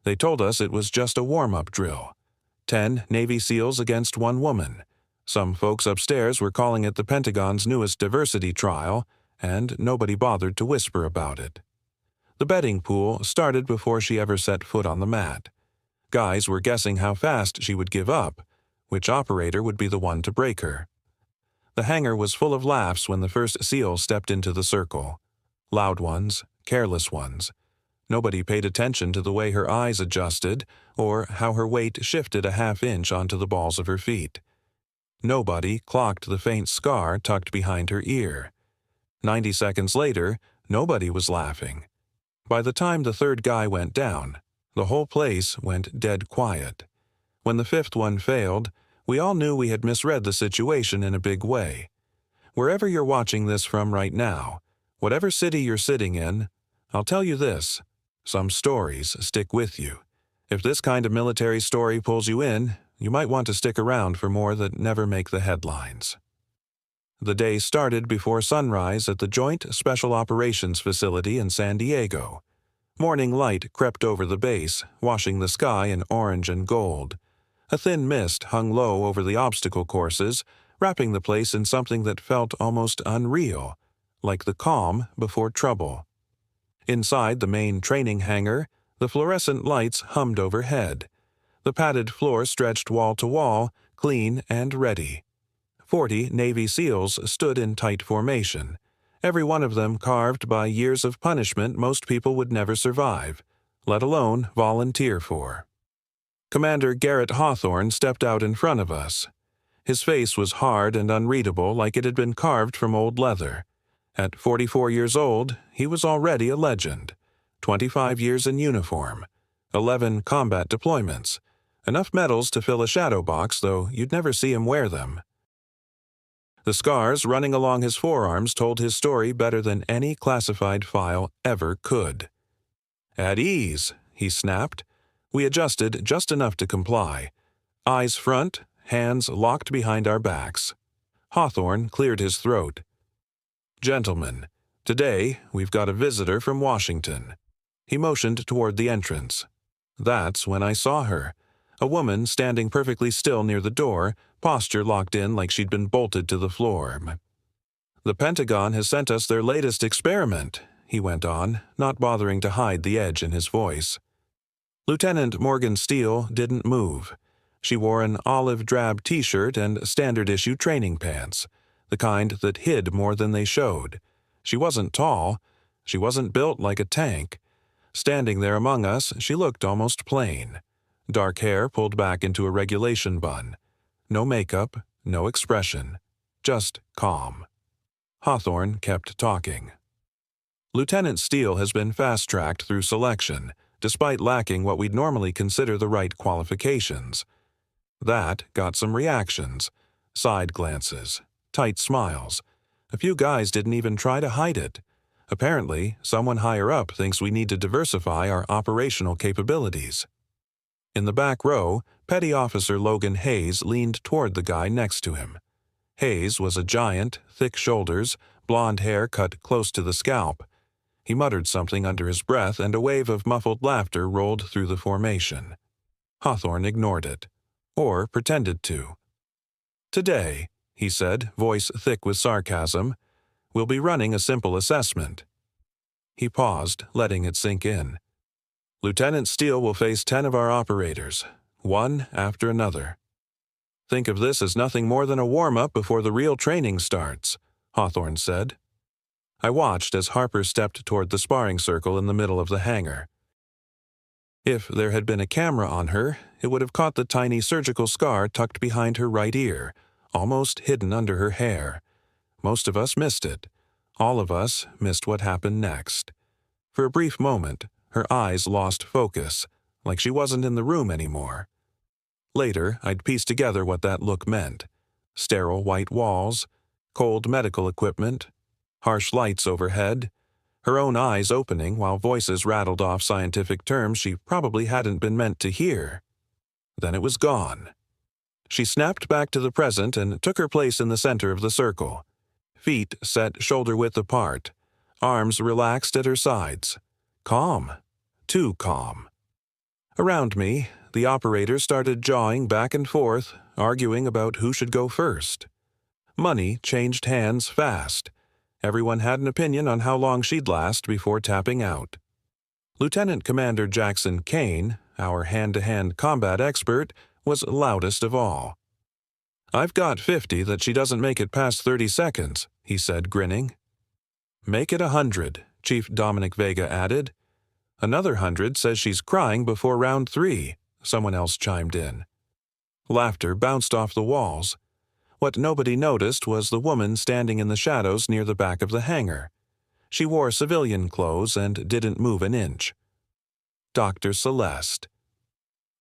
They told us it was just a warm-up drill. 10 Navy SEALs against 1 woman. Some folks upstairs were calling it the Pentagon's newest diversity trial, and nobody bothered to whisper about it. The betting pool started before she ever set foot on the mat. Guys were guessing how fast she would give up, which operator would be the one to break her. The hangar was full of laughs when the first SEAL stepped into the circle. Loud ones, careless ones. Nobody paid attention to the way her eyes adjusted or how her weight shifted a half-inch onto the balls of her feet. Nobody clocked the faint scar tucked behind her ear. 90 seconds later, nobody was laughing. By the time the third guy went down, the whole place went dead quiet. When the fifth one failed, we all knew we had misread the situation in a big way. Wherever you're watching this from right now, whatever city you're sitting in, I'll tell you this, some stories stick with you. If this kind of military story pulls you in, you might want to stick around for more that never make the headlines. The day started before sunrise at the Joint Special Operations Facility in San Diego. Morning light crept over the base, washing the sky in orange and gold. A thin mist hung low over the obstacle courses, wrapping the place in something that felt almost unreal, like the calm before trouble. Inside the main training hangar, the fluorescent lights hummed overhead. The padded floor stretched wall to wall, clean and ready. 40 Navy SEALs stood in tight formation, every one of them carved by years of punishment most people would never survive, let alone volunteer for. Commander Garrett Hawthorne stepped out in front of us. His face was hard and unreadable like it had been carved from old leather. At 44 years old, he was already a legend. 25 years in uniform, 11 combat deployments, enough medals to fill a shadow box, though you'd never see him wear them. The scars running along his forearms told his story better than any classified file ever could. "At ease," he snapped. We adjusted just enough to comply. Eyes front, hands locked behind our backs. Hawthorne cleared his throat. "Gentlemen, today we've got a visitor from Washington." He motioned toward the entrance. That's when I saw her. A woman standing perfectly still near the door, posture locked in like she'd been bolted to the floor. "The Pentagon has sent us their latest experiment," he went on, not bothering to hide the edge in his voice. Lieutenant Morgan Steele didn't move. She wore an olive drab t-shirt and standard-issue training pants, the kind that hid more than they showed. She wasn't tall. She wasn't built like a tank. Standing there among us, she looked almost plain. Dark hair pulled back into a regulation bun. No makeup, no expression. Just calm. Hawthorne kept talking. "Lieutenant Steele has been fast-tracked through selection, despite lacking what we'd normally consider the right qualifications. That got some reactions, side glances, tight smiles. A few guys didn't even try to hide it. Apparently, someone higher up thinks we need to diversify our operational capabilities." In the back row, Petty Officer Logan Hayes leaned toward the guy next to him. Hayes was a giant, thick shoulders, blonde hair cut close to the scalp. He muttered something under his breath, and a wave of muffled laughter rolled through the formation. Hawthorne ignored it, or pretended to. "Today," he said, voice thick with sarcasm, "we'll be running a simple assessment." He paused, letting it sink in. "Lieutenant Steele will face 10 of our operators, one after another. Think of this as nothing more than a warm-up before the real training starts," Hawthorne said. I watched as Harper stepped toward the sparring circle in the middle of the hangar. If there had been a camera on her, it would have caught the tiny surgical scar tucked behind her right ear, almost hidden under her hair. Most of us missed it. All of us missed what happened next. For a brief moment, her eyes lost focus, like she wasn't in the room anymore. Later, I'd piece together what that look meant. Sterile white walls, cold medical equipment, harsh lights overhead, her own eyes opening while voices rattled off scientific terms she probably hadn't been meant to hear. Then it was gone. She snapped back to the present and took her place in the center of the circle. Feet set shoulder-width apart, arms relaxed at her sides. Calm. Too calm. Around me, the operators started jawing back and forth, arguing about who should go first. Money changed hands fast. Everyone had an opinion on how long she'd last before tapping out. Lieutenant Commander Jackson Kane, our hand-to-hand combat expert, was loudest of all. "I've got 50 that she doesn't make it past 30 seconds, he said, grinning. "Make it 100, Chief Dominic Vega added. "Another 100 says she's crying before round 3, someone else chimed in. Laughter bounced off the walls. What nobody noticed was the woman standing in the shadows near the back of the hangar. She wore civilian clothes and didn't move an inch. Dr. Celeste.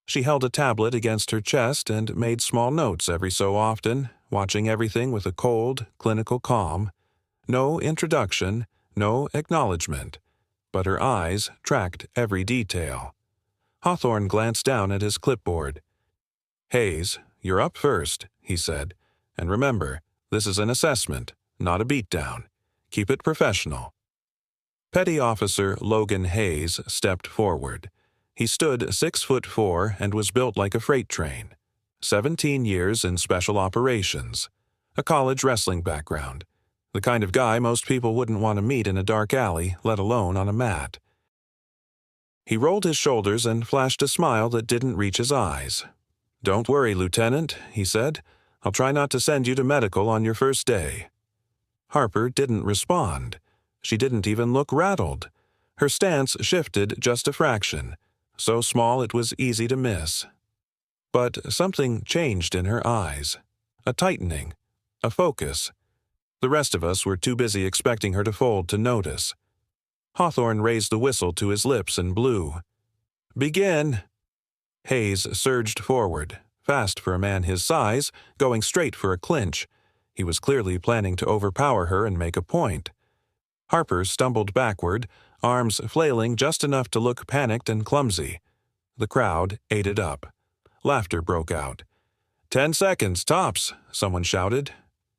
She held a tablet against her chest and made small notes every so often, watching everything with a cold, clinical calm. No introduction, no acknowledgement, but her eyes tracked every detail. Hawthorne glanced down at his clipboard. "Hayes, you're up first," he said. "And remember, this is an assessment, not a beatdown. Keep it professional." Petty Officer Logan Hayes stepped forward. He stood 6'4" and was built like a freight train. 17 years in special operations. A college wrestling background. The kind of guy most people wouldn't want to meet in a dark alley, let alone on a mat. He rolled his shoulders and flashed a smile that didn't reach his eyes. "Don't worry, Lieutenant," he said. "I'll try not to send you to medical on your first day." Harper didn't respond. She didn't even look rattled. Her stance shifted just a fraction, so small it was easy to miss. But something changed in her eyes. A tightening. A focus. The rest of us were too busy expecting her to fold to notice. Hawthorne raised the whistle to his lips and blew. "Begin!" Hayes surged forward, fast for a man his size, going straight for a clinch. He was clearly planning to overpower her and make a point. Harper stumbled backward, arms flailing just enough to look panicked and clumsy. The crowd ate it up. Laughter broke out. 10 seconds, tops," someone shouted.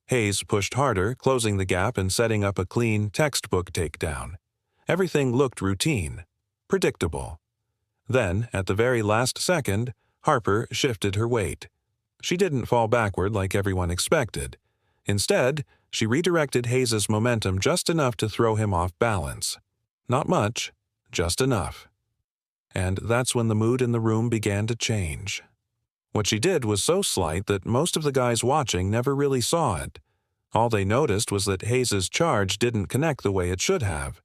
Hayes pushed harder, closing the gap and setting up a clean textbook takedown. Everything looked routine, predictable. Then, at the very last second, Harper shifted her weight. She didn't fall backward like everyone expected. Instead, she redirected Hayes's momentum just enough to throw him off balance. Not much, just enough. And that's when the mood in the room began to change. What she did was so slight that most of the guys watching never really saw it. All they noticed was that Hayes's charge didn't connect the way it should have.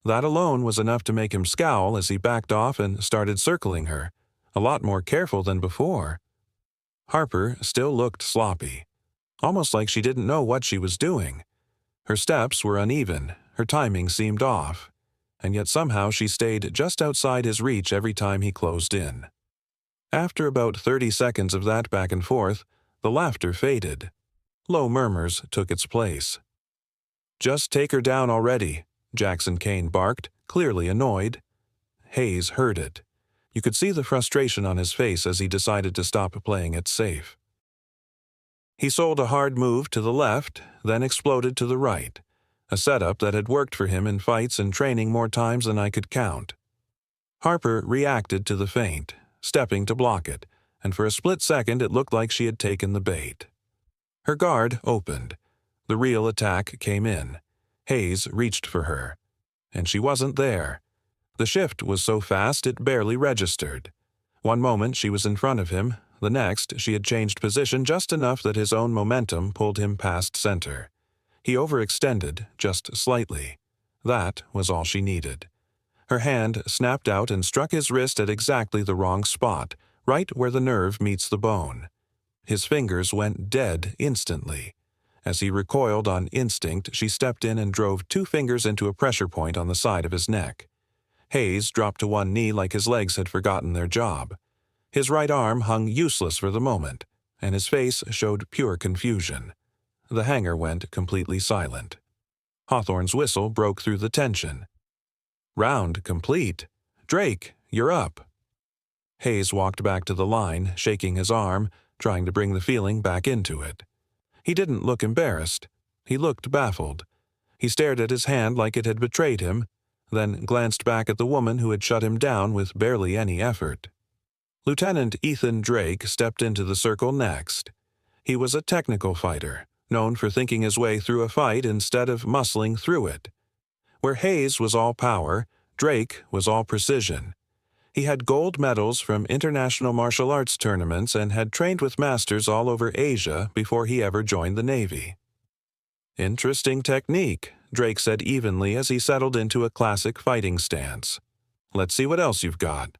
That alone was enough to make him scowl as he backed off and started circling her, a lot more careful than before. Harper still looked sloppy, almost like she didn't know what she was doing. Her steps were uneven, her timing seemed off, and yet somehow she stayed just outside his reach every time he closed in. After about 30 seconds of that back and forth, the laughter faded. Low murmurs took its place. "Just take her down already," Jackson Kane barked, clearly annoyed. Hayes heard it. You could see the frustration on his face as he decided to stop playing it safe. He sold a hard move to the left, then exploded to the right, a setup that had worked for him in fights and training more times than I could count. Harper reacted to the feint, stepping to block it, and for a split second it looked like she had taken the bait. Her guard opened. The real attack came in. Hayes reached for her. And she wasn't there. The shift was so fast it barely registered. One moment she was in front of him, the next she had changed position just enough that his own momentum pulled him past center. He overextended just slightly. That was all she needed. Her hand snapped out and struck his wrist at exactly the wrong spot, right where the nerve meets the bone. His fingers went dead instantly. As he recoiled on instinct, she stepped in and drove 2 fingers into a pressure point on the side of his neck. Hayes dropped to one knee like his legs had forgotten their job. His right arm hung useless for the moment, and his face showed pure confusion. The hangar went completely silent. Hawthorne's whistle broke through the tension. "Round complete. Drake, you're up." Hayes walked back to the line, shaking his arm, trying to bring the feeling back into it. He didn't look embarrassed. He looked baffled. He stared at his hand like it had betrayed him, then glanced back at the woman who had shut him down with barely any effort. Lieutenant Ethan Drake stepped into the circle next. He was a technical fighter, known for thinking his way through a fight instead of muscling through it. Where Hayes was all power, Drake was all precision. He had gold medals from international martial arts tournaments and had trained with masters all over Asia before he ever joined the Navy. "Interesting technique," Drake said evenly as he settled into a classic fighting stance. "Let's see what else you've got."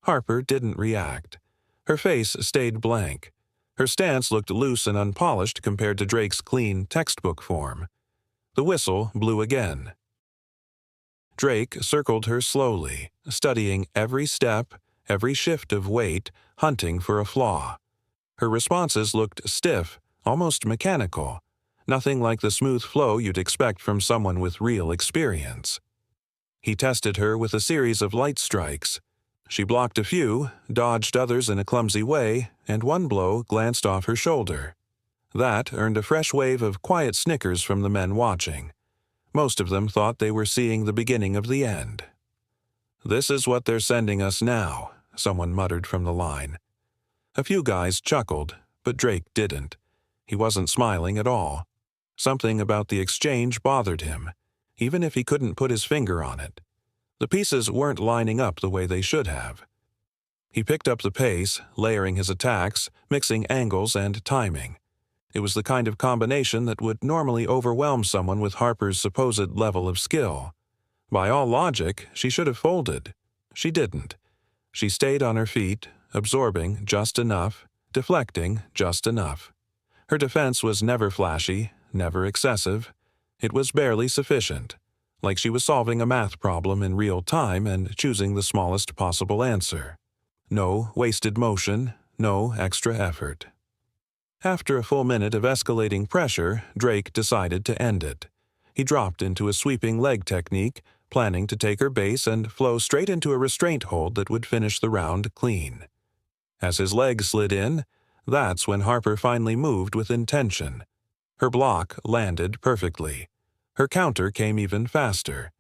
Harper didn't react. Her face stayed blank. Her stance looked loose and unpolished compared to Drake's clean textbook form. The whistle blew again. Drake circled her slowly, studying every step, every shift of weight, hunting for a flaw. Her responses looked stiff, almost mechanical, nothing like the smooth flow you'd expect from someone with real experience. He tested her with a series of light strikes. She blocked a few, dodged others in a clumsy way, and one blow glanced off her shoulder. That earned a fresh wave of quiet snickers from the men watching. Most of them thought they were seeing the beginning of the end. "This is what they're sending us now," someone muttered from the line. A few guys chuckled, but Drake didn't. He wasn't smiling at all. Something about the exchange bothered him, even if he couldn't put his finger on it. The pieces weren't lining up the way they should have. He picked up the pace, layering his attacks, mixing angles and timing. It was the kind of combination that would normally overwhelm someone with Harper's supposed level of skill. By all logic, she should have folded. She didn't. She stayed on her feet, absorbing just enough, deflecting just enough. Her defense was never flashy, never excessive. It was barely sufficient, like she was solving a math problem in real time and choosing the smallest possible answer. No wasted motion, no extra effort. After a full minute of escalating pressure, Drake decided to end it. He dropped into a sweeping leg technique, planning to take her base and flow straight into a restraint hold that would finish the round clean. As his leg slid in, that's when Harper finally moved with intention. Her block landed perfectly. Her counter came even faster.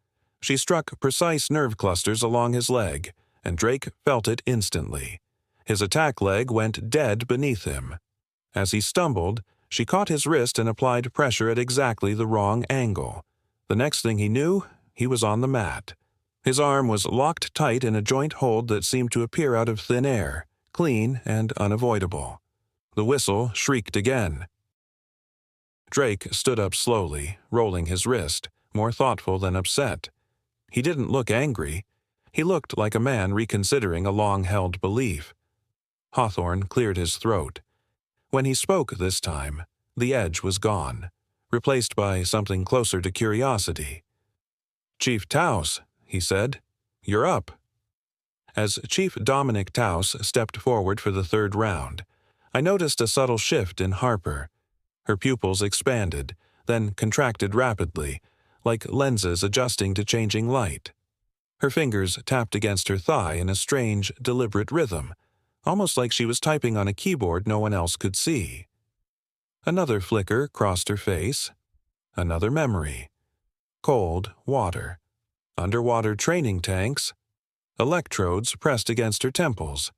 She struck precise nerve clusters along his leg, and Drake felt it instantly. His attack leg went dead beneath him. As he stumbled, she caught his wrist and applied pressure at exactly the wrong angle. The next thing he knew, he was on the mat. His arm was locked tight in a joint hold that seemed to appear out of thin air, clean and unavoidable. The whistle shrieked again. Drake stood up slowly, rolling his wrist, more thoughtful than upset. He didn't look angry. He looked like a man reconsidering a long-held belief. Hawthorne cleared his throat. When he spoke this time, the edge was gone, replaced by something closer to curiosity. "Chief Taus," he said, "you're up." As Chief Dominic Taus stepped forward for the third round, I noticed a subtle shift in Harper. Her pupils expanded, then contracted rapidly, like lenses adjusting to changing light. Her fingers tapped against her thigh in a strange, deliberate rhythm, almost like she was typing on a keyboard no one else could see. Another flicker crossed her face. Another memory. Cold water. Underwater training tanks. Electrodes pressed against her temples.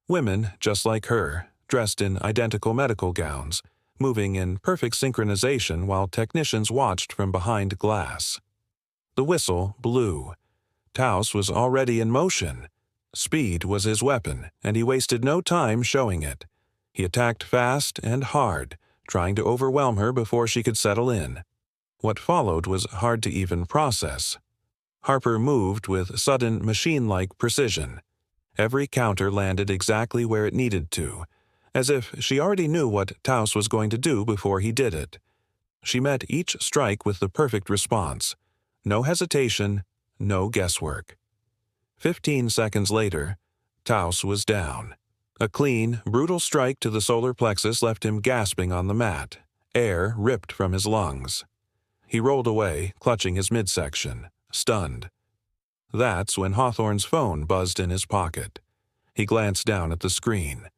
Women just like her, dressed in identical medical gowns, moving in perfect synchronization while technicians watched from behind glass. The whistle blew. Taus was already in motion. Speed was his weapon, and he wasted no time showing it. He attacked fast and hard, trying to overwhelm her before she could settle in. What followed was hard to even process. Harper moved with sudden machine-like precision. Every counter landed exactly where it needed to, as if she already knew what Taus was going to do before he did it. She met each strike with the perfect response. No hesitation, no guesswork. 15 seconds later, Taus was down. A clean, brutal strike to the solar plexus left him gasping on the mat, air ripped from his lungs. He rolled away, clutching his midsection, stunned. That's when Hawthorne's phone buzzed in his pocket. He glanced down at the screen.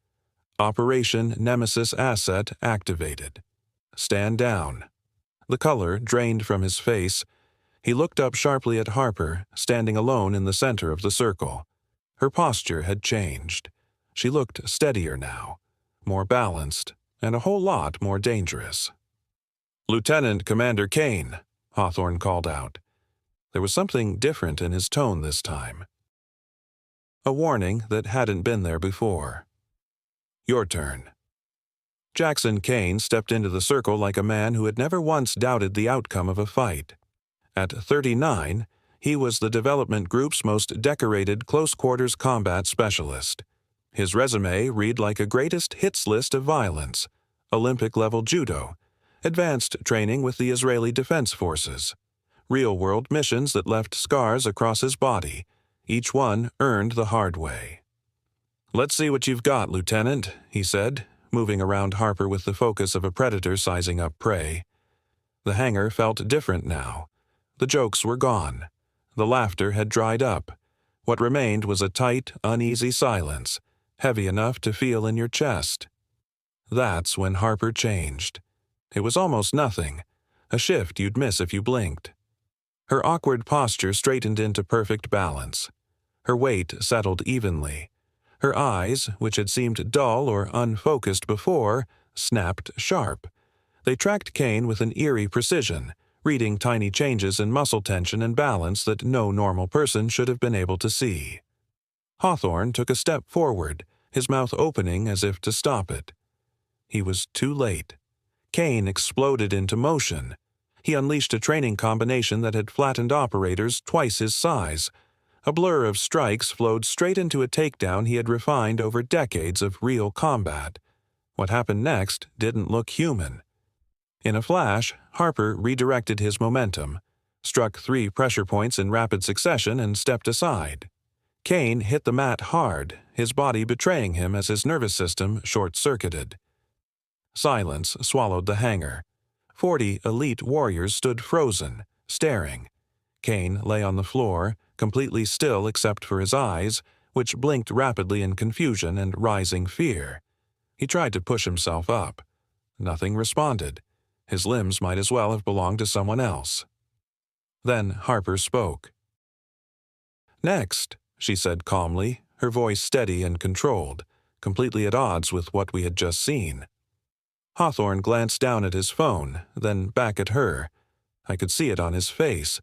Operation Nemesis Asset activated. Stand down. The color drained from his face. He looked up sharply at Harper, standing alone in the center of the circle. Her posture had changed. She looked steadier now, more balanced, and a whole lot more dangerous. "Lieutenant Commander Kane," Hawthorne called out. There was something different in his tone this time. A warning that hadn't been there before. "Your turn." Jackson Kane stepped into the circle like a man who had never once doubted the outcome of a fight. At 39, he was the development group's most decorated close-quarters combat specialist. His resume read like a greatest hits list of violence: Olympic-level judo, advanced training with the Israeli Defense Forces, real-world missions that left scars across his body, each one earned the hard way. "Let's see what you've got, Lieutenant," he said, moving around Harper with the focus of a predator sizing up prey. The hangar felt different now. The jokes were gone. The laughter had dried up. What remained was a tight, uneasy silence, heavy enough to feel in your chest. That's when Harper changed. It was almost nothing, a shift you'd miss if you blinked. Her awkward posture straightened into perfect balance. Her weight settled evenly. Her eyes, which had seemed dull or unfocused before, snapped sharp. They tracked Kane with an eerie precision, reading tiny changes in muscle tension and balance that no normal person should have been able to see. Hawthorne took a step forward, his mouth opening as if to stop it. He was too late. Kane exploded into motion. He unleashed a training combination that had flattened operators twice his size. A blur of strikes flowed straight into a takedown he had refined over decades of real combat. What happened next didn't look human. In a flash, Harper redirected his momentum, struck 3 pressure points in rapid succession, and stepped aside. Kane hit the mat hard, his body betraying him as his nervous system short-circuited. Silence swallowed the hangar. 40 elite warriors stood frozen, staring. Kane lay on the floor, completely still except for his eyes, which blinked rapidly in confusion and rising fear. He tried to push himself up. Nothing responded. His limbs might as well have belonged to someone else. Then Harper spoke. "Next," she said calmly, her voice steady and controlled, completely at odds with what we had just seen. Hawthorne glanced down at his phone, then back at her. I could see it on his face.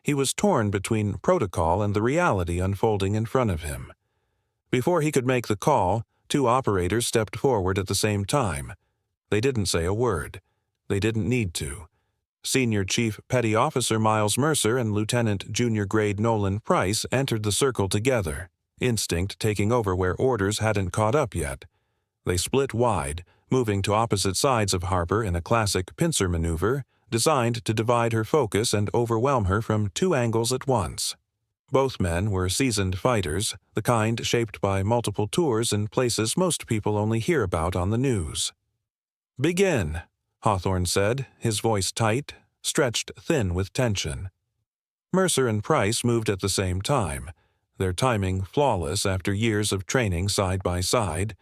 He was torn between protocol and the reality unfolding in front of him. Before he could make the call, 2 operators stepped forward at the same time. They didn't say a word. They didn't need to. Senior Chief Petty Officer Miles Mercer and Lieutenant Junior Grade Nolan Price entered the circle together, instinct taking over where orders hadn't caught up yet. They split wide, moving to opposite sides of Harper in a classic pincer maneuver, designed to divide her focus and overwhelm her from 2 angles at once. Both men were seasoned fighters, the kind shaped by multiple tours in places most people only hear about on the news. "Begin," Hawthorne said, his voice tight, stretched thin with tension. Mercer and Price moved at the same time, their timing flawless after years of training side by side.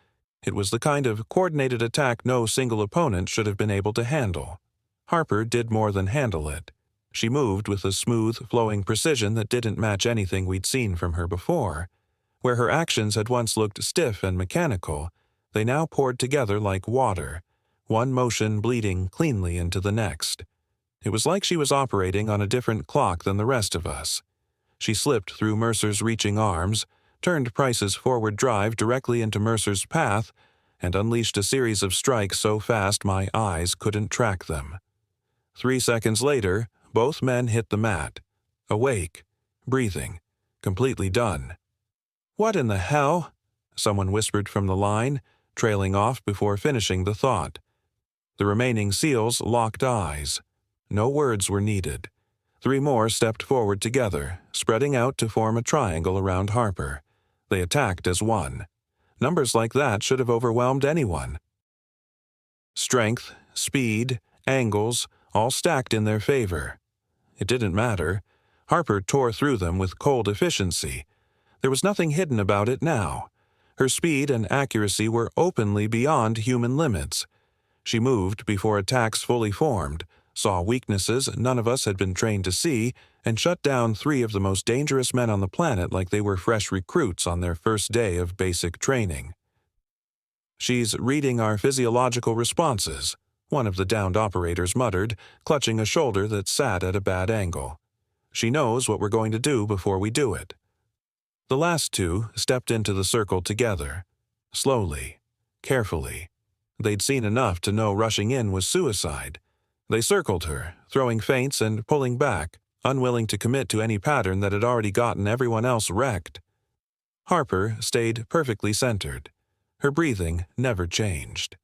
It was the kind of coordinated attack no single opponent should have been able to handle. Harper did more than handle it. She moved with a smooth, flowing precision that didn't match anything we'd seen from her before. Where her actions had once looked stiff and mechanical, they now poured together like water, one motion bleeding cleanly into the next. It was like she was operating on a different clock than the rest of us. She slipped through Mercer's reaching arms, turned Price's forward drive directly into Mercer's path, and unleashed a series of strikes so fast my eyes couldn't track them. 3 seconds later, both men hit the mat, awake, breathing, completely done. "What in the hell?" someone whispered from the line, trailing off before finishing the thought. The remaining SEALs locked eyes. No words were needed. 3 more stepped forward together, spreading out to form a triangle around Harper. They attacked as one. Numbers like that should have overwhelmed anyone. Strength, speed, angles, all stacked in their favor. It didn't matter. Harper tore through them with cold efficiency. There was nothing hidden about it now. Her speed and accuracy were openly beyond human limits. She moved before attacks fully formed, saw weaknesses none of us had been trained to see, and shut down 3 of the most dangerous men on the planet like they were fresh recruits on their first day of basic training. "She's reading our physiological responses," one of the downed operators muttered, clutching a shoulder that sat at a bad angle. "She knows what we're going to do before we do it." The last two stepped into the circle together. Slowly, carefully. They'd seen enough to know rushing in was suicide. They circled her, throwing feints and pulling back, unwilling to commit to any pattern that had already gotten everyone else wrecked. Harper stayed perfectly centered. Her breathing never changed.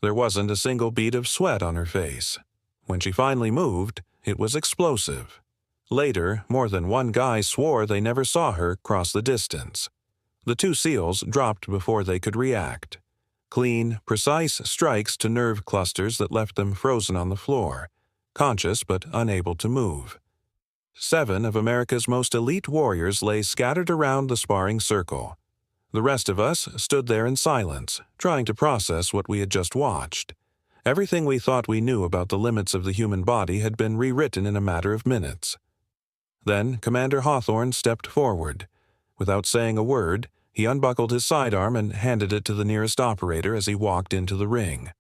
There wasn't a single bead of sweat on her face. When she finally moved, it was explosive. Later, more than one guy swore they never saw her cross the distance. The two SEALs dropped before they could react. Clean, precise strikes to nerve clusters that left them frozen on the floor, conscious but unable to move. 7 of America's most elite warriors lay scattered around the sparring circle. The rest of us stood there in silence, trying to process what we had just watched. Everything we thought we knew about the limits of the human body had been rewritten in a matter of minutes. Then Commander Hawthorne stepped forward. Without saying a word, he unbuckled his sidearm and handed it to the nearest operator as he walked into the ring.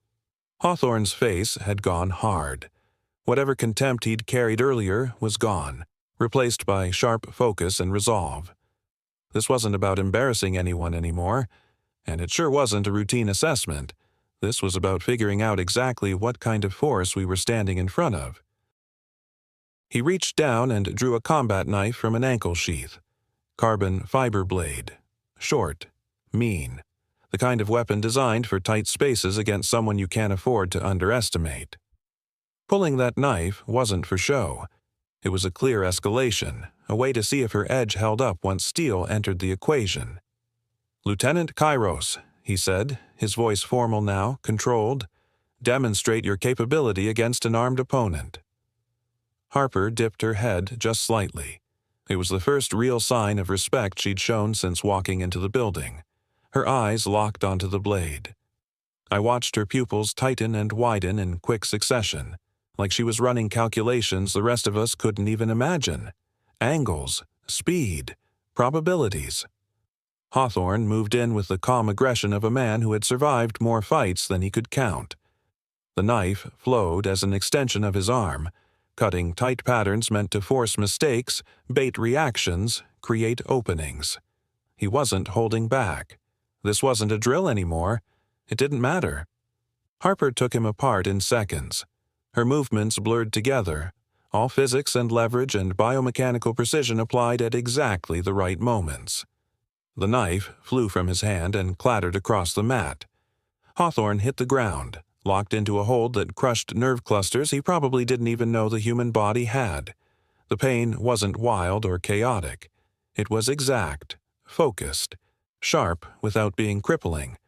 Hawthorne's face had gone hard. Whatever contempt he'd carried earlier was gone, replaced by sharp focus and resolve. This wasn't about embarrassing anyone anymore, and it sure wasn't a routine assessment. This was about figuring out exactly what kind of force we were standing in front of. He reached down and drew a combat knife from an ankle sheath. Carbon fiber blade. Short. Mean. The kind of weapon designed for tight spaces against someone you can't afford to underestimate. Pulling that knife wasn't for show. It was a clear escalation, a way to see if her edge held up once steel entered the equation. "Lieutenant Kyros," he said, his voice formal now, controlled, "demonstrate your capability against an armed opponent." Harper dipped her head just slightly. It was the first real sign of respect she'd shown since walking into the building. Her eyes locked onto the blade. I watched her pupils tighten and widen in quick succession, like she was running calculations the rest of us couldn't even imagine. Angles, speed, probabilities. Hawthorne moved in with the calm aggression of a man who had survived more fights than he could count. The knife flowed as an extension of his arm, cutting tight patterns meant to force mistakes, bait reactions, create openings. He wasn't holding back. This wasn't a drill anymore. It didn't matter. Harper took him apart in seconds. Her movements blurred together, all physics and leverage and biomechanical precision applied at exactly the right moments. The knife flew from his hand and clattered across the mat. Hawthorne hit the ground, locked into a hold that crushed nerve clusters he probably didn't even know the human body had. The pain wasn't wild or chaotic. It was exact, focused, sharp without being crippling.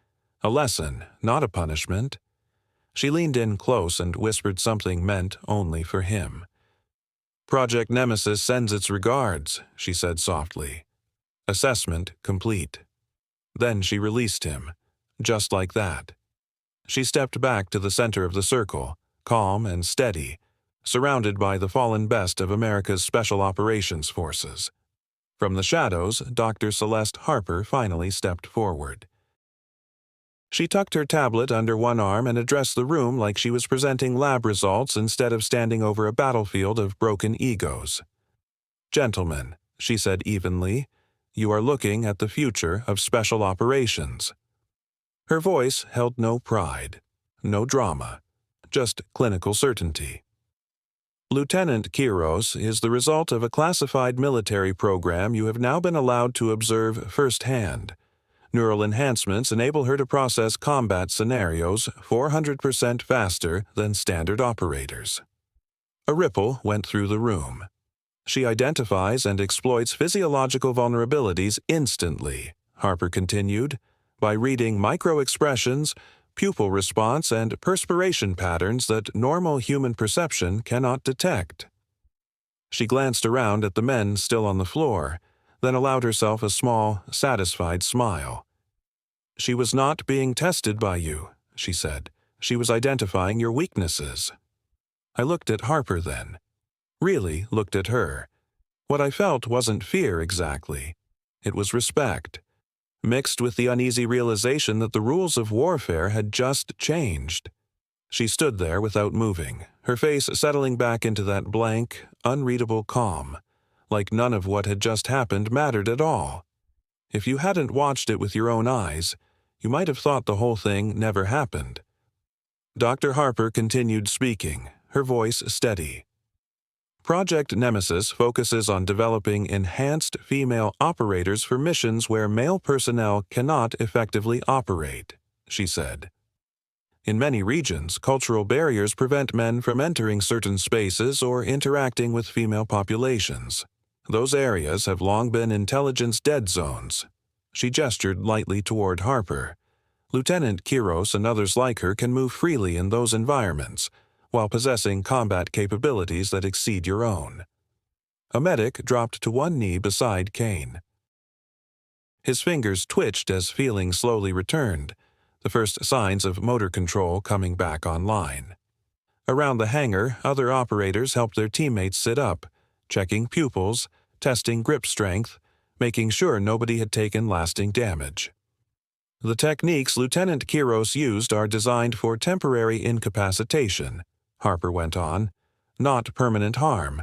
A lesson, not a punishment. She leaned in close and whispered something meant only for him. "Project Nemesis sends its regards," she said softly. Assessment complete. Then she released him, just like that. She stepped back to the center of the circle, calm and steady, surrounded by the fallen best of America's Special Operations Forces. From the shadows, Dr. Celeste Harper finally stepped forward. She tucked her tablet under one arm and addressed the room like she was presenting lab results instead of standing over a battlefield of broken egos. "Gentlemen," she said evenly, "you are looking at the future of special operations." Her voice held no pride, no drama, just clinical certainty. "Lieutenant Kyros is the result of a classified military program you have now been allowed to observe firsthand. Neural enhancements enable her to process combat scenarios 400% faster than standard operators." A ripple went through the room. "She identifies and exploits physiological vulnerabilities instantly," Harper continued, "by reading micro-expressions, pupil response, and perspiration patterns that normal human perception cannot detect." She glanced around at the men still on the floor, then allowed herself a small, satisfied smile. "She was not being tested by you," she said. "She was identifying your weaknesses." I looked at Harper then. Really looked at her. What I felt wasn't fear exactly. It was respect. mixed with the uneasy realization that the rules of warfare had just changed. She stood there without moving, her face settling back into that blank, unreadable calm, like none of what had just happened mattered at all. If you hadn't watched it with your own eyes, you might have thought the whole thing never happened. Dr. Harper continued speaking, her voice steady. Project Nemesis focuses on developing enhanced female operators for missions where male personnel cannot effectively operate, she said. In many regions, cultural barriers prevent men from entering certain spaces or interacting with female populations. Those areas have long been intelligence dead zones. She gestured lightly toward Harper. Lieutenant Kyros and others like her can move freely in those environments, while possessing combat capabilities that exceed your own. A medic dropped to one knee beside Kane. His fingers twitched as feeling slowly returned, the first signs of motor control coming back online. Around the hangar, other operators helped their teammates sit up, checking pupils, testing grip strength, making sure nobody had taken lasting damage. The techniques Lieutenant Kyros used are designed for temporary incapacitation, Harper went on, not permanent harm.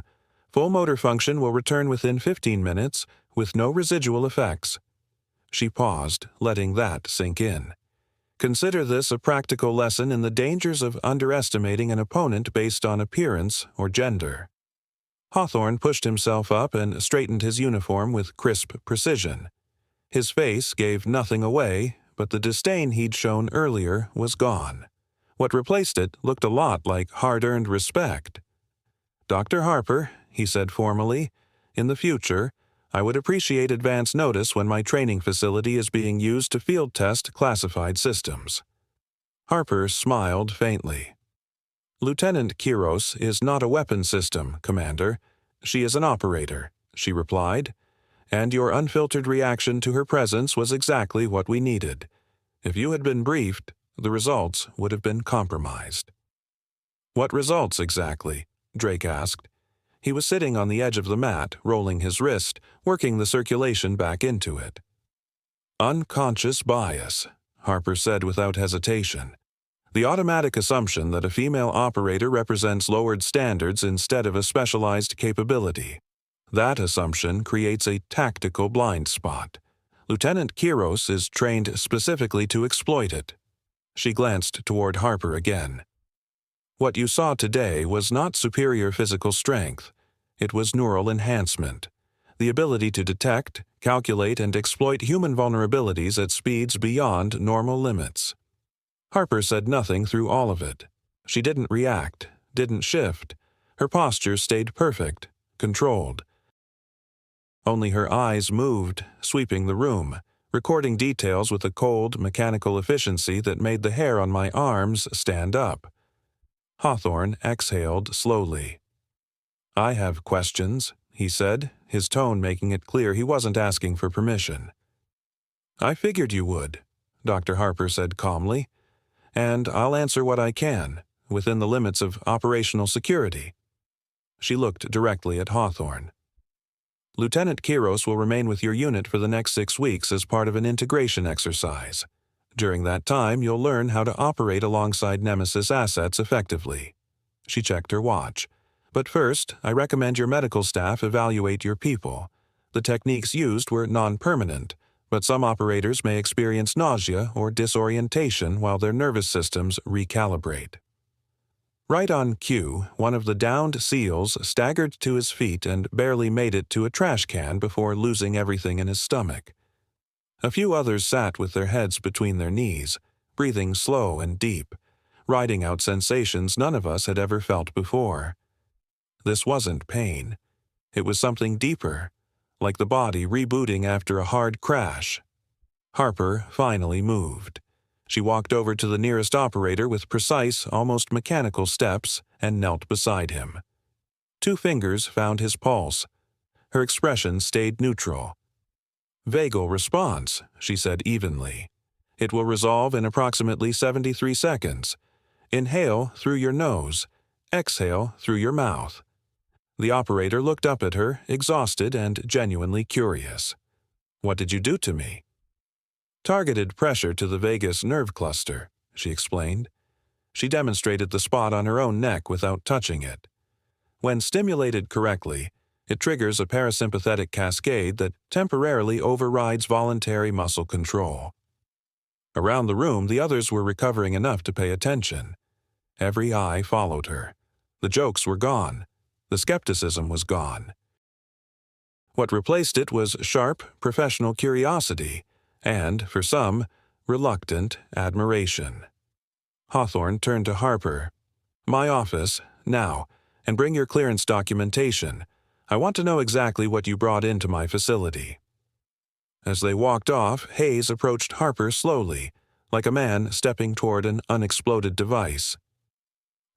Full motor function will return within 15 minutes with no residual effects. She paused, letting that sink in. Consider this a practical lesson in the dangers of underestimating an opponent based on appearance or gender. Hawthorne pushed himself up and straightened his uniform with crisp precision. His face gave nothing away, but the disdain he'd shown earlier was gone. What replaced it looked a lot like hard-earned respect. "Dr. Harper," he said formally, "in the future, I would appreciate advance notice when my training facility is being used to field test classified systems." Harper smiled faintly. "Lieutenant Kyros is not a weapon system, Commander. She is an operator," she replied, "and your unfiltered reaction to her presence was exactly what we needed. If you had been briefed, the results would have been compromised." "What results exactly?" Drake asked. He was sitting on the edge of the mat, rolling his wrist, working the circulation back into it. "Unconscious bias," Harper said without hesitation. "The automatic assumption that a female operator represents lowered standards instead of a specialized capability. That assumption creates a tactical blind spot. Lieutenant Kyros is trained specifically to exploit it." She glanced toward Harper again. "What you saw today was not superior physical strength. It was neural enhancement, the ability to detect, calculate, and exploit human vulnerabilities at speeds beyond normal limits." Harper said nothing through all of it. She didn't react, didn't shift. Her posture stayed perfect, controlled. Only her eyes moved, sweeping the room, recording details with a cold, mechanical efficiency that made the hair on my arms stand up. Hawthorne exhaled slowly. "I have questions," he said, his tone making it clear he wasn't asking for permission. "I figured you would," Dr. Harper said calmly, "and I'll answer what I can, within the limits of operational security." She looked directly at Hawthorne. "Lieutenant Kyros will remain with your unit for the next 6 weeks as part of an integration exercise. During that time, you'll learn how to operate alongside Nemesis assets effectively." She checked her watch. "But first, I recommend your medical staff evaluate your people. The techniques used were non-permanent, but some operators may experience nausea or disorientation while their nervous systems recalibrate." Right on cue, one of the downed SEALs staggered to his feet and barely made it to a trash can before losing everything in his stomach. A few others sat with their heads between their knees, breathing slow and deep, riding out sensations none of us had ever felt before. This wasn't pain. It was something deeper, like the body rebooting after a hard crash. Harper finally moved. She walked over to the nearest operator with precise, almost mechanical steps and knelt beside him. 2 fingers found his pulse. Her expression stayed neutral. "Vagal response," she said evenly. "It will resolve in approximately 73 seconds. Inhale through your nose. Exhale through your mouth." The operator looked up at her, exhausted and genuinely curious. "What did you do to me?" Targeted pressure to the vagus nerve cluster, she explained. She demonstrated the spot on her own neck without touching it. When stimulated correctly, it triggers a parasympathetic cascade that temporarily overrides voluntary muscle control. Around the room, the others were recovering enough to pay attention. Every eye followed her. The jokes were gone. The skepticism was gone. What replaced it was sharp, professional curiosity and, for some, reluctant admiration. Hawthorne turned to Harper. "My office, now, and bring your clearance documentation. I want to know exactly what you brought into my facility." As they walked off, Hayes approached Harper slowly, like a man stepping toward an unexploded device.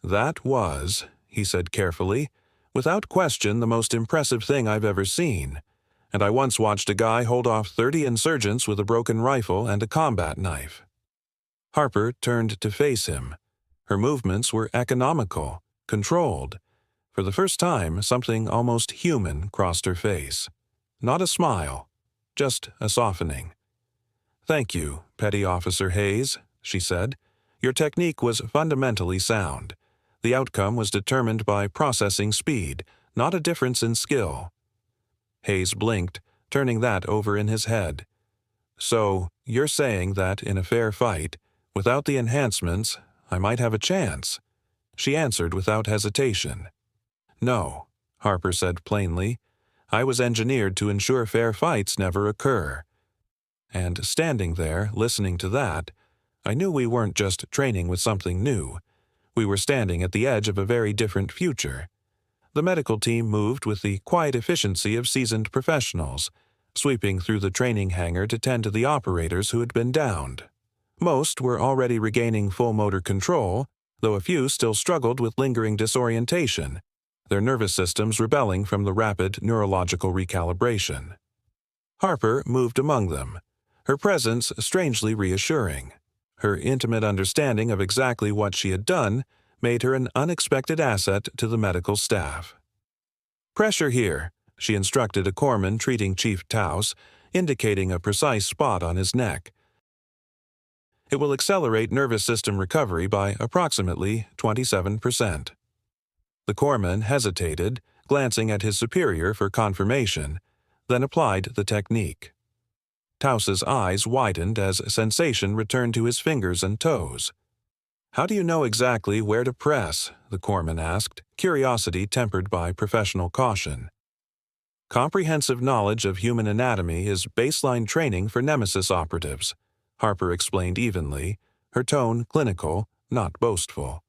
"That was," he said carefully, "without question the most impressive thing I've ever seen. And I once watched a guy hold off 30 insurgents with a broken rifle and a combat knife." Harper turned to face him. Her movements were economical, controlled. For the first time, something almost human crossed her face. Not a smile, just a softening. "Thank you, Petty Officer Hayes," she said. "Your technique was fundamentally sound. The outcome was determined by processing speed, not a difference in skill." Hayes blinked, turning that over in his head. "So, you're saying that in a fair fight, without the enhancements, I might have a chance?" She answered without hesitation. "No," Harper said plainly. "I was engineered to ensure fair fights never occur." And standing there, listening to that, I knew we weren't just training with something new. We were standing at the edge of a very different future. The medical team moved with the quiet efficiency of seasoned professionals, sweeping through the training hangar to tend to the operators who had been downed. Most were already regaining full motor control, though a few still struggled with lingering disorientation, their nervous systems rebelling from the rapid neurological recalibration. Harper moved among them, her presence strangely reassuring. Her intimate understanding of exactly what she had done made her an unexpected asset to the medical staff. "Pressure here," she instructed a corpsman treating Chief Taus, indicating a precise spot on his neck. "It will accelerate nervous system recovery by approximately 27%. The corpsman hesitated, glancing at his superior for confirmation, then applied the technique. Taus's eyes widened as sensation returned to his fingers and toes. "How do you know exactly where to press?" the corpsman asked, curiosity tempered by professional caution. "Comprehensive knowledge of human anatomy is baseline training for Nemesis operatives," Harper explained evenly, her tone clinical, not boastful.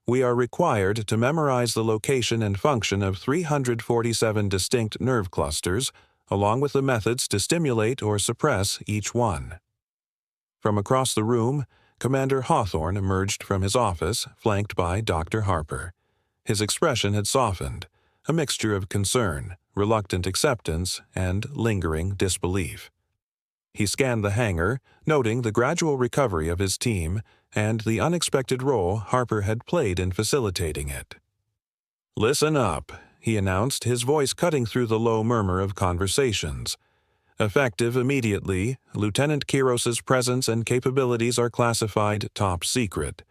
"We are required to memorize the location and function of 347 distinct nerve clusters, along with the methods to stimulate or suppress each one." From across the room, Commander Hawthorne emerged from his office, flanked by Dr. Harper. His expression had softened, a mixture of concern, reluctant acceptance, and lingering disbelief. He scanned the hangar, noting the gradual recovery of his team and the unexpected role Harper had played in facilitating it. "Listen up," he announced, his voice cutting through the low murmur of conversations. "Effective immediately, Lieutenant Kyros' presence and capabilities are classified top secret.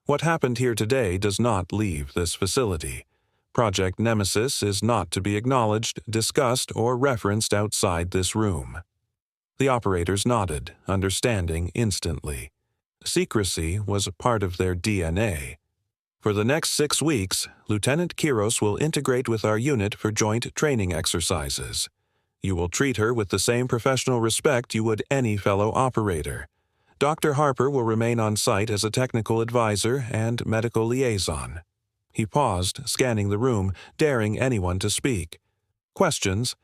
What happened here today does not leave this facility. Project Nemesis is not to be acknowledged, discussed, or referenced outside this room." The operators nodded, understanding instantly. Secrecy was a part of their DNA. "For the next 6 weeks, Lieutenant Kyros will integrate with our unit for joint training exercises. You will treat her with the same professional respect you would any fellow operator. Dr. Harper will remain on site as a technical advisor and medical liaison." He paused, scanning the room, daring anyone to speak. "Questions?"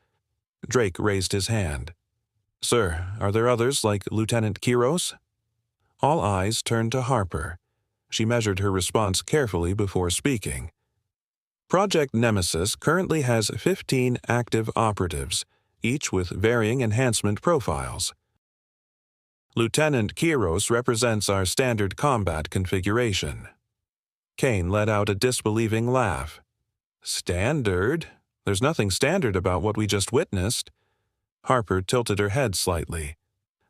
Drake raised his hand. "Sir, are there others like Lieutenant Kyros?" All eyes turned to Harper. She measured her response carefully before speaking. "Project Nemesis currently has 15 active operatives, each with varying enhancement profiles. Lieutenant Kyros represents our standard combat configuration." Kane let out a disbelieving laugh. "Standard? There's nothing standard about what we just witnessed." Harper tilted her head slightly.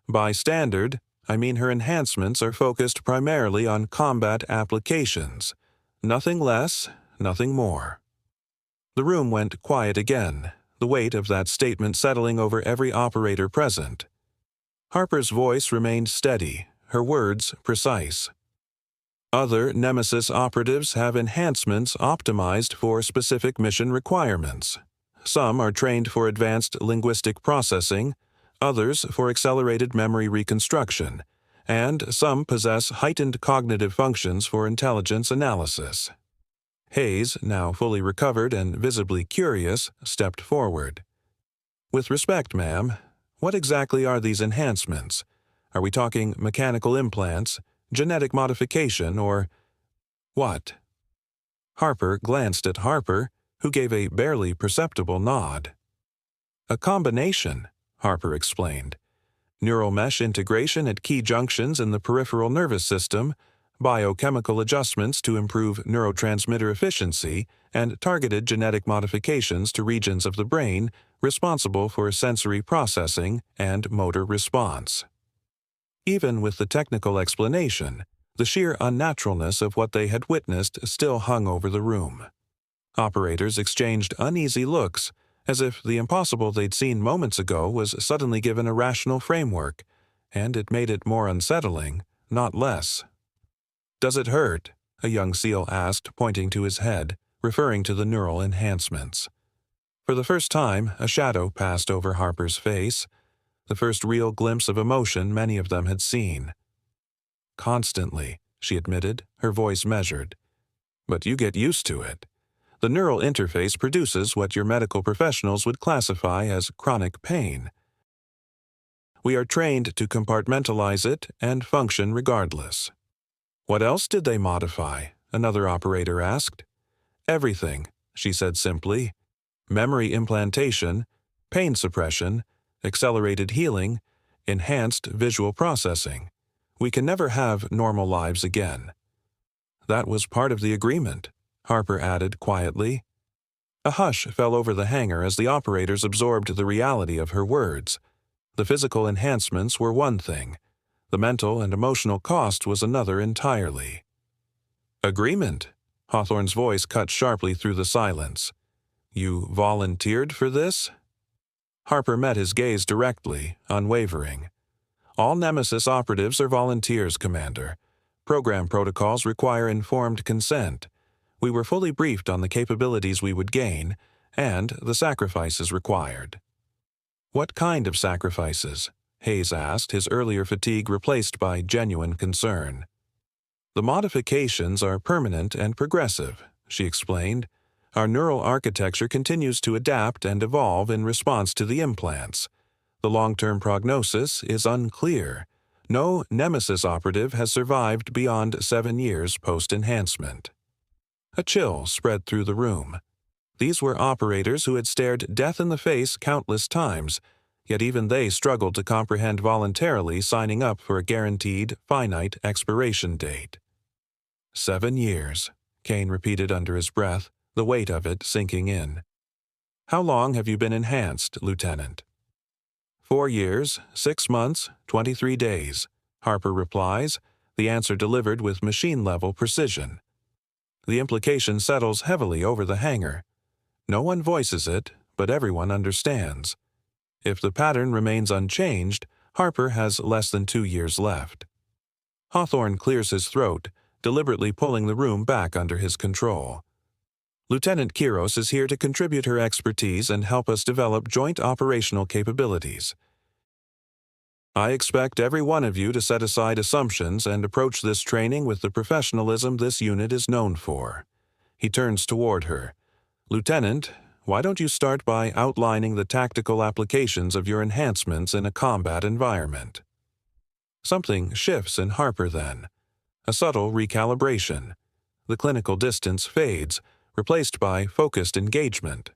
By standard, I mean her enhancements are focused primarily on combat applications. Nothing less, nothing more. The room went quiet again, the weight of that statement settling over every operator present. Harper's voice remained steady, her words precise. Other Nemesis operatives have enhancements optimized for specific mission requirements. Some are trained for advanced linguistic processing, others for accelerated memory reconstruction, and some possess heightened cognitive functions for intelligence analysis. Hayes, now fully recovered and visibly curious, stepped forward. With respect, ma'am, what exactly are these enhancements? Are we talking mechanical implants, genetic modification, or what? Harper glanced at Harper, who gave a barely perceptible nod. A combination, Harper explained. Neural mesh integration at key junctions in the peripheral nervous system, biochemical adjustments to improve neurotransmitter efficiency, and targeted genetic modifications to regions of the brain responsible for sensory processing and motor response. Even with the technical explanation, the sheer unnaturalness of what they had witnessed still hung over the room. Operators exchanged uneasy looks, as if the impossible they'd seen moments ago was suddenly given a rational framework, and it made it more unsettling, not less. "Does it hurt?" a young SEAL asked, pointing to his head, referring to the neural enhancements. For the first time, a shadow passed over Harper's face, the first real glimpse of emotion many of them had seen. "Constantly," she admitted, her voice measured. "But you get used to it. The neural interface produces what your medical professionals would classify as chronic pain. We are trained to compartmentalize it and function regardless." "What else did they modify?" another operator asked. "Everything," she said simply. "Memory implantation, pain suppression, accelerated healing, enhanced visual processing. We can never have normal lives again." "That was part of the agreement," Harper added quietly. A hush fell over the hangar as the operators absorbed the reality of her words. The physical enhancements were one thing. The mental and emotional cost was another entirely. "Agreement?" Hawthorne's voice cut sharply through the silence. "You volunteered for this?" Harper met his gaze directly, unwavering. "All Nemesis operatives are volunteers, Commander. Program protocols require informed consent. We were fully briefed on the capabilities we would gain, and the sacrifices required." "What kind of sacrifices?" Hayes asked, his earlier fatigue replaced by genuine concern. "The modifications are permanent and progressive," she explained. "Our neural architecture continues to adapt and evolve in response to the implants. The long-term prognosis is unclear. No Nemesis operative has survived beyond 7 years post-enhancement." A chill spread through the room. These were operators who had stared death in the face countless times, yet even they struggled to comprehend voluntarily signing up for a guaranteed, finite expiration date. 7 years, Kane repeated under his breath, the weight of it sinking in. "How long have you been enhanced, Lieutenant?" 4 years, 6 months, 23 days, Harper replies, the answer delivered with machine-level precision. The implication settles heavily over the hangar. No one voices it, but everyone understands. If the pattern remains unchanged, Harper has less than 2 years left. Hawthorne clears his throat, deliberately pulling the room back under his control. "Lieutenant Kyros is here to contribute her expertise and help us develop joint operational capabilities. I expect every one of you to set aside assumptions and approach this training with the professionalism this unit is known for." He turns toward her. "Lieutenant, why don't you start by outlining the tactical applications of your enhancements in a combat environment?" Something shifts in Harper then. A subtle recalibration. The clinical distance fades, replaced by focused engagement.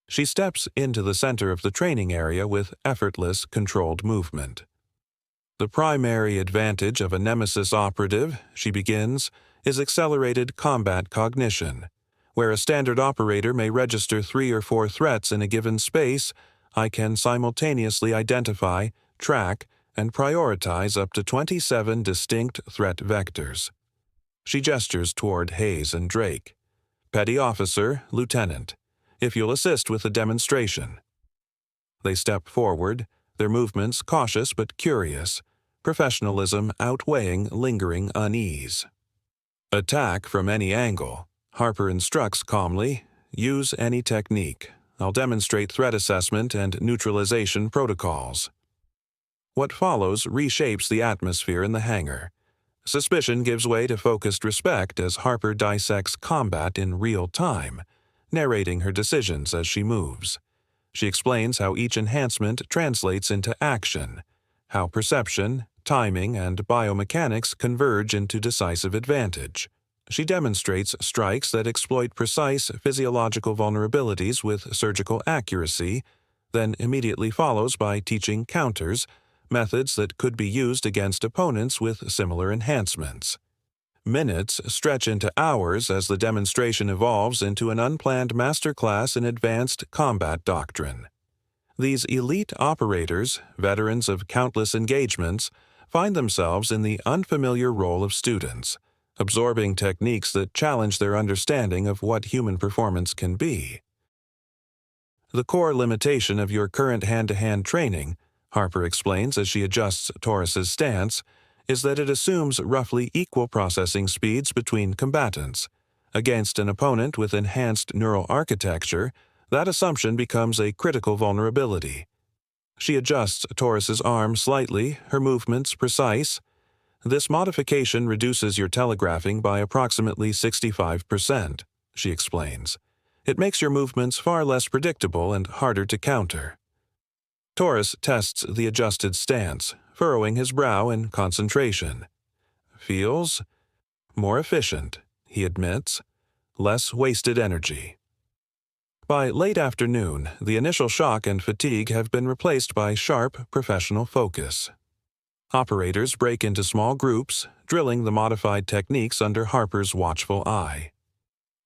She steps into the center of the training area with effortless, controlled movement. "The primary advantage of a Nemesis operative," she begins, "is accelerated combat cognition. Where a standard operator may register 3 or 4 threats in a given space, I can simultaneously identify, track, and prioritize up to 27 distinct threat vectors. She gestures toward Hayes and Drake. Petty Officer, Lieutenant, if you'll assist with the demonstration. They step forward, their movements cautious but curious, professionalism outweighing lingering unease. Attack from any angle. Harper instructs calmly, use any technique. I'll demonstrate threat assessment and neutralization protocols. What follows reshapes the atmosphere in the hangar. Suspicion gives way to focused respect as Harper dissects combat in real time, narrating her decisions as she moves. She explains how each enhancement translates into action, how perception, timing, and biomechanics converge into decisive advantage. She demonstrates strikes that exploit precise physiological vulnerabilities with surgical accuracy, then immediately follows by teaching counters, methods that could be used against opponents with similar enhancements. Minutes stretch into hours as the demonstration evolves into an unplanned masterclass in advanced combat doctrine. These elite operators, veterans of countless engagements, find themselves in the unfamiliar role of students, absorbing techniques that challenge their understanding of what human performance can be. The core limitation of your current hand-to-hand training, Harper explains as she adjusts Taurus's stance, is that it assumes roughly equal processing speeds between combatants. Against an opponent with enhanced neural architecture, that assumption becomes a critical vulnerability. She adjusts Taurus's arm slightly, her movements precise. This modification reduces your telegraphing by approximately 65%, she explains. It makes your movements far less predictable and harder to counter. Taurus tests the adjusted stance, furrowing his brow in concentration. Feels more efficient, he admits. Less wasted energy. By late afternoon, the initial shock and fatigue have been replaced by sharp, professional focus. Operators break into small groups, drilling the modified techniques under Harper's watchful eye.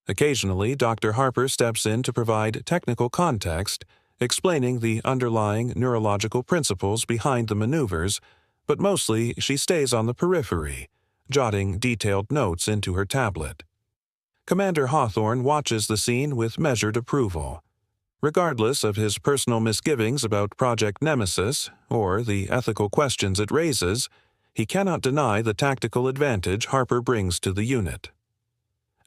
Occasionally, Dr. Harper steps in to provide technical context, explaining the underlying neurological principles behind the maneuvers, but mostly she stays on the periphery, jotting detailed notes into her tablet. Commander Hawthorne watches the scene with measured approval. Regardless of his personal misgivings about Project Nemesis or the ethical questions it raises, he cannot deny the tactical advantage Harper brings to the unit.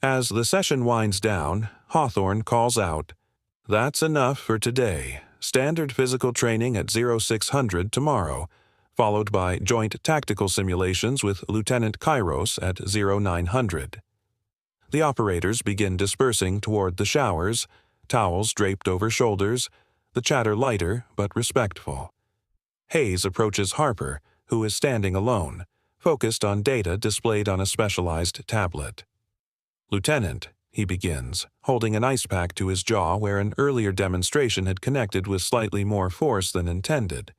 As the session winds down, Hawthorne calls out, "That's enough for today. Standard physical training at 0600 tomorrow, followed by joint tactical simulations with Lieutenant Kyros at 0900. The operators begin dispersing toward the showers, towels draped over shoulders, the chatter lighter but respectful. Hayes approaches Harper, who is standing alone, focused on data displayed on a specialized tablet. "Lieutenant," he begins, holding an ice pack to his jaw where an earlier demonstration had connected with slightly more force than intended.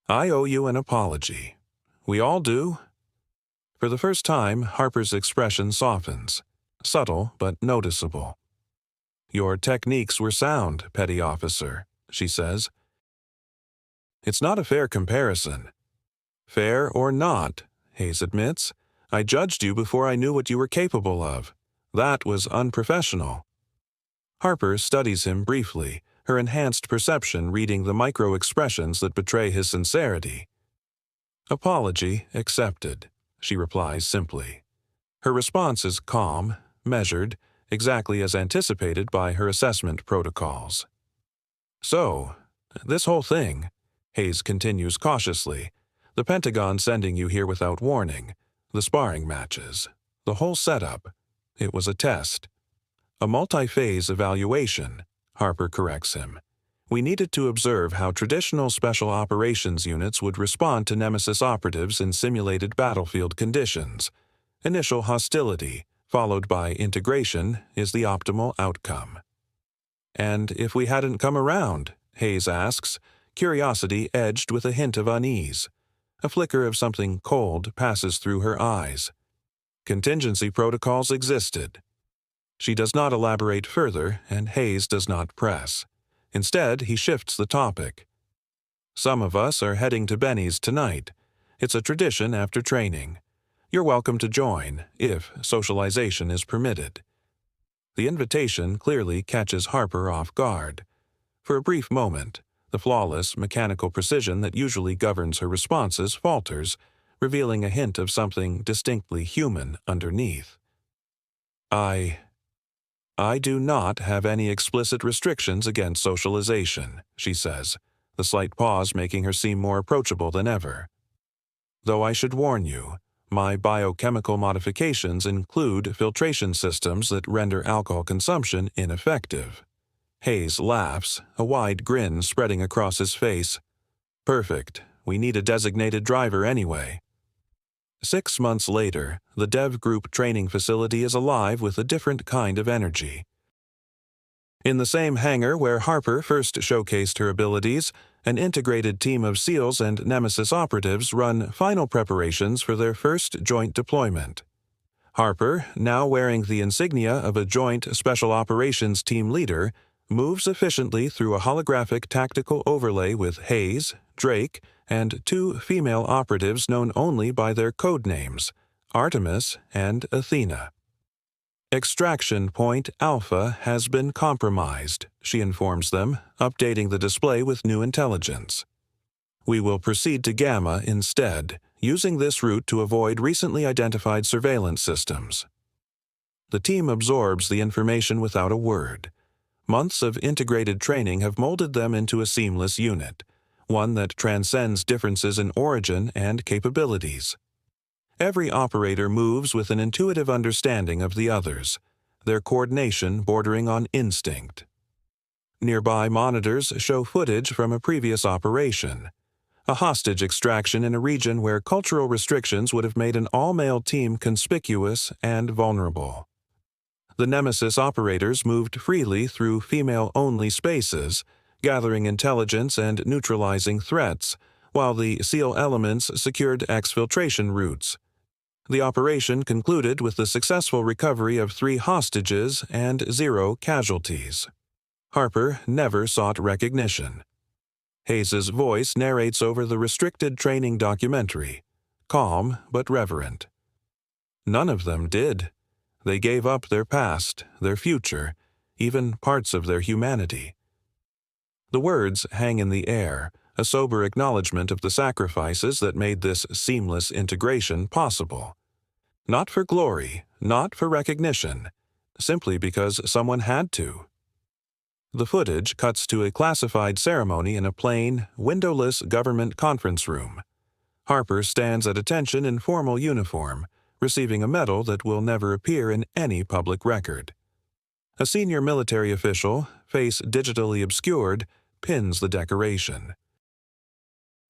"I owe you an apology. We all do." For the first time, Harper's expression softens, subtle but noticeable. "Your techniques were sound, Petty Officer," she says. "It's not a fair comparison." "Fair or not," Hayes admits, "I judged you before I knew what you were capable of. That was unprofessional." Harper studies him briefly, her enhanced perception reading the micro-expressions that betray his sincerity. "Apology accepted," she replies simply. Her response is calm, measured, exactly as anticipated by her assessment protocols. "So, this whole thing," Hayes continues cautiously, "the Pentagon sending you here without warning, the sparring matches, the whole setup, it was a test. A multi-phase evaluation," Harper corrects him. "We needed to observe how traditional special operations units would respond to Nemesis operatives in simulated battlefield conditions. Initial hostility, followed by integration, is the optimal outcome." "And if we hadn't come around?" Hayes asks, curiosity edged with a hint of unease. A flicker of something cold passes through her eyes. "Contingency protocols existed." She does not elaborate further, and Hayes does not press. Instead, he shifts the topic. Some of us are heading to Benny's tonight. It's a tradition after training. You're welcome to join, if socialization is permitted." The invitation clearly catches Harper off guard. For a brief moment, the flawless mechanical precision that usually governs her responses falters, revealing a hint of something distinctly human underneath. I do not have any explicit restrictions against socialization," she says, the slight pause making her seem more approachable than ever. "Though I should warn you, my biochemical modifications include filtration systems that render alcohol consumption ineffective." Hayes laughs, a wide grin spreading across his face. "Perfect. We need a designated driver anyway." 6 months later, the Dev Group training facility is alive with a different kind of energy. In the same hangar where Harper first showcased her abilities, an integrated team of SEALs and Nemesis operatives run final preparations for their first joint deployment. Harper, now wearing the insignia of a Joint Special Operations Team leader, moves efficiently through a holographic tactical overlay with Hayes, Drake, and 2 female operatives known only by their code names, Artemis and Athena. "Extraction Point Alpha has been compromised," she informs them, updating the display with new intelligence. "We will proceed to Gamma instead, using this route to avoid recently identified surveillance systems." The team absorbs the information without a word. Months of integrated training have molded them into a seamless unit, one that transcends differences in origin and capabilities. Every operator moves with an intuitive understanding of the others, their coordination bordering on instinct. Nearby monitors show footage from a previous operation, a hostage extraction in a region where cultural restrictions would have made an all-male team conspicuous and vulnerable. The Nemesis operators moved freely through female-only spaces, gathering intelligence and neutralizing threats, while the SEAL elements secured exfiltration routes. The operation concluded with the successful recovery of 3 hostages and 0 casualties. Harper never sought recognition. Hayes's voice narrates over the restricted training documentary, calm but reverent. None of them did. They gave up their past, their future, even parts of their humanity. The words hang in the air, a sober acknowledgement of the sacrifices that made this seamless integration possible. Not for glory, not for recognition, simply because someone had to. The footage cuts to a classified ceremony in a plain, windowless government conference room. Harper stands at attention in formal uniform, receiving a medal that will never appear in any public record. A senior military official, face digitally obscured, pins the decoration.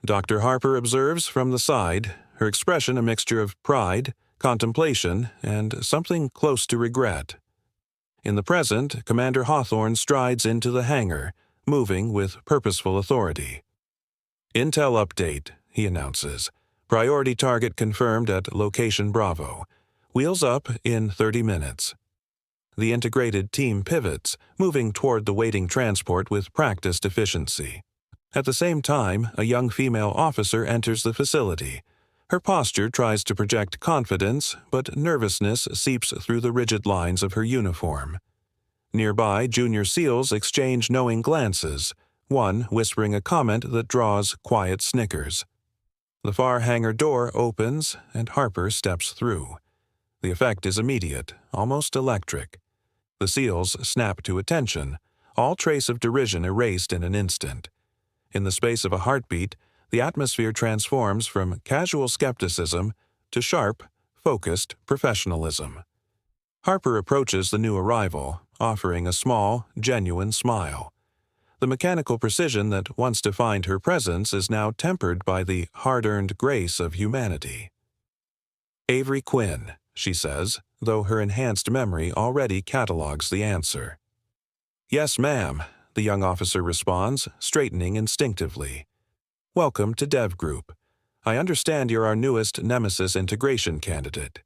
Dr. Harper observes from the side, her expression a mixture of pride, contemplation, and something close to regret. In the present, Commander Hawthorne strides into the hangar, moving with purposeful authority. "Intel update," he announces. "Priority target confirmed at location Bravo. Wheels up in 30 minutes." The integrated team pivots, moving toward the waiting transport with practiced efficiency. At the same time, a young female officer enters the facility. Her posture tries to project confidence, but nervousness seeps through the rigid lines of her uniform. Nearby, junior SEALs exchange knowing glances, one whispering a comment that draws quiet snickers. The far hangar door opens, and Harper steps through. The effect is immediate, almost electric. The SEALs snap to attention, all trace of derision erased in an instant. In the space of a heartbeat, the atmosphere transforms from casual skepticism to sharp, focused professionalism. Harper approaches the new arrival, offering a small, genuine smile. The mechanical precision that once defined her presence is now tempered by the hard-earned grace of humanity. "Avery Quinn," she says, though her enhanced memory already catalogs the answer. "Yes, ma'am," the young officer responds, straightening instinctively. "Welcome to Dev Group. I understand you're our newest Nemesis integration candidate."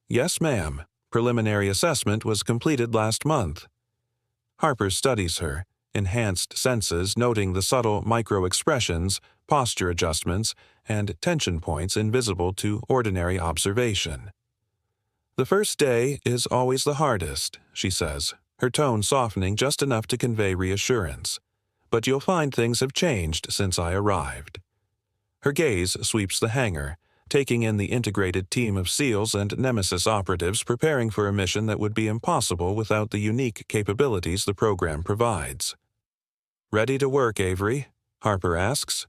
"Yes, ma'am. Preliminary assessment was completed last month." Harper studies her, enhanced senses noting the subtle micro-expressions, posture adjustments, and tension points invisible to ordinary observation. "The first day is always the hardest," she says, her tone softening just enough to convey reassurance. "But you'll find things have changed since I arrived." Her gaze sweeps the hangar, taking in the integrated team of SEALs and Nemesis operatives preparing for a mission that would be impossible without the unique capabilities the program provides. "Ready to work, Avery?" Harper asks.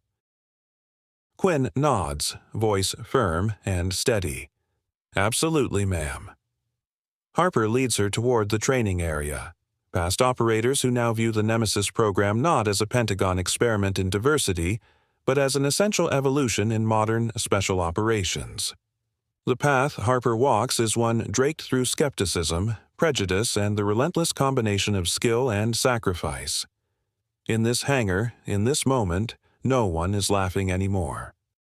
Quinn nods, voice firm and steady. "Absolutely, ma'am." Harper leads her toward the training area, past operators who now view the Nemesis program not as a Pentagon experiment in diversity, but as an essential evolution in modern special operations. The path Harper walks is one draped through skepticism, prejudice, and the relentless combination of skill and sacrifice. In this hangar, in this moment, no one is laughing anymore.